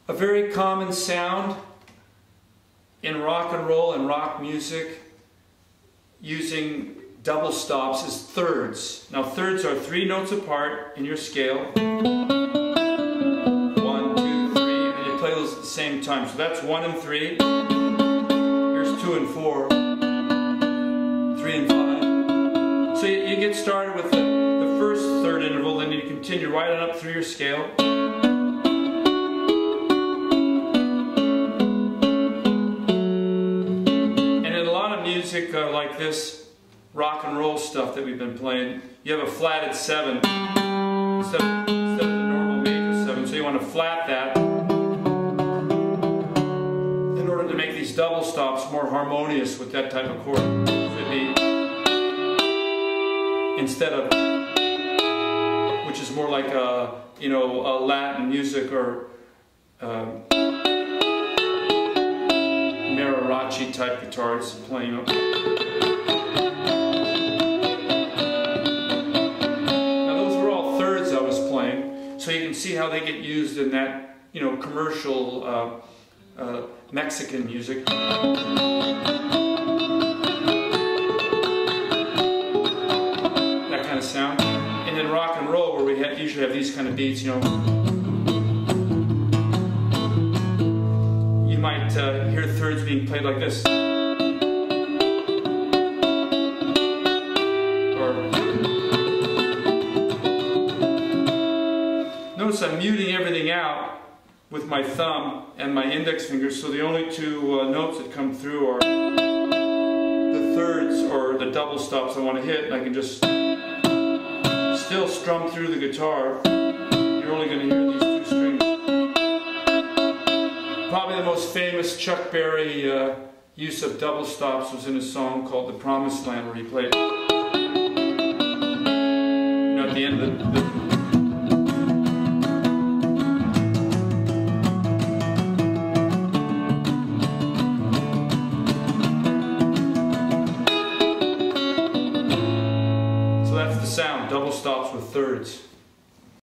A very common sound in rock and roll and rock music using double stops is thirds. Now thirds are 3 notes apart in your scale. 1, 2, 3, and you play those at the same time. So that's 1 and 3. Here's 2 and 4. 3 and 5. So you get started with the first third interval, then you continue right on up through your scale. Music like this rock and roll stuff that we've been playing, you have a flatted 7 instead of the normal major 7, so you want to flat that in order to make these double stops more harmonious with that type of chord. Should be instead of, which is more like a Latin music or mariachi type guitars playing. Now those were all thirds I was playing, so you can see how they get used in that commercial Mexican music. That kind of sound. And in rock and roll, where we usually have these kind of beats, you might hear thirds being played like this. Or notice I'm muting everything out with my thumb and my index finger, so the only 2 notes that come through are the thirds or the double stops I want to hit, and I can just still strum through the guitar. You're only going to hear these 2 strings. Probably the most famous Chuck Berry use of double stops was in a song called The Promised Land, where he played, at the end of the so that's the sound, double stops with thirds.